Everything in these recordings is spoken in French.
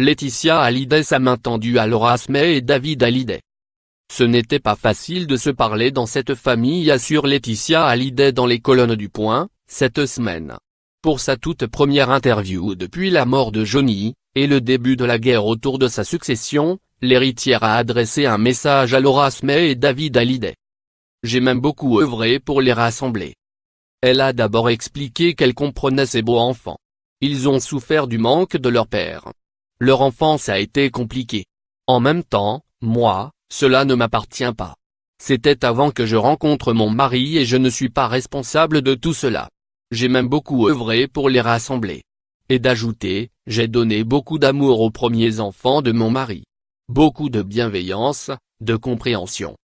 Laetitia Hallyday, sa main tendue à Laura Asmeh et David Hallyday. Ce n'était pas facile de se parler dans cette famille, assure Laetitia Hallyday dans les colonnes du Point, cette semaine. Pour sa toute première interview depuis la mort de Johnny, et le début de la guerre autour de sa succession, l'héritière a adressé un message à Laura Asmeh et David Hallyday. J'ai même beaucoup œuvré pour les rassembler. Elle a d'abord expliqué qu'elle comprenait ses beaux enfants. Ils ont souffert du manque de leur père. Leur enfance a été compliquée. En même temps, moi, cela ne m'appartient pas. C'était avant que je rencontre mon mari et je ne suis pas responsable de tout cela. J'ai même beaucoup œuvré pour les rassembler. Et d'ajouter, j'ai donné beaucoup d'amour aux premiers enfants de mon mari. Beaucoup de bienveillance, de compréhension.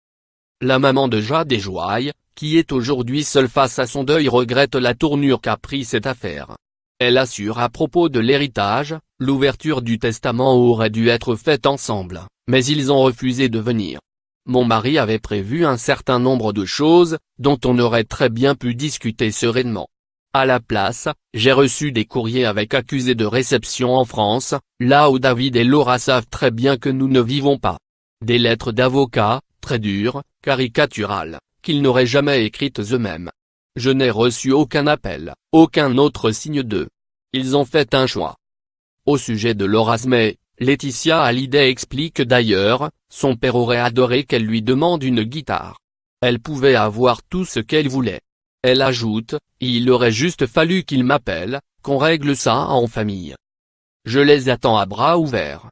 La maman de Jade et Joy, qui est aujourd'hui seule face à son deuil, regrette la tournure qu'a pris cette affaire. Elle assure à propos de l'héritage, l'ouverture du testament aurait dû être faite ensemble, mais ils ont refusé de venir. Mon mari avait prévu un certain nombre de choses, dont on aurait très bien pu discuter sereinement. À la place, j'ai reçu des courriers avec accusés de réception en France, là où David et Laura savent très bien que nous ne vivons pas. Des lettres d'avocats, très dures, caricaturales, qu'ils n'auraient jamais écrites eux-mêmes. Je n'ai reçu aucun appel, aucun autre signe d'eux. Ils ont fait un choix. Au sujet de Laura Asmeh, Laetitia Hallyday explique d'ailleurs, son père aurait adoré qu'elle lui demande une guitare. Elle pouvait avoir tout ce qu'elle voulait. Elle ajoute, il aurait juste fallu qu'il m'appelle, qu'on règle ça en famille. Je les attends à bras ouverts.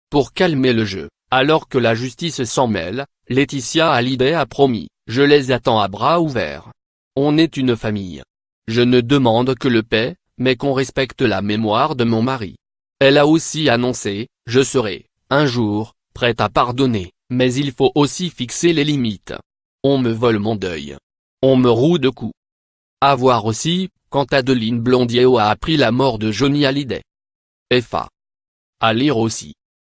Pour calmer le jeu, alors que la justice s'en mêle, Laetitia Hallyday a promis, je les attends à bras ouverts. On est une famille. Je ne demande que le paix, mais qu'on respecte la mémoire de mon mari. Elle a aussi annoncé, je serai, un jour, prête à pardonner, mais il faut aussi fixer les limites. On me vole mon deuil. On me roue de coups. À voir aussi, quand Adeline Blondiau a appris la mort de Johnny Hallyday. FA. À lire aussi.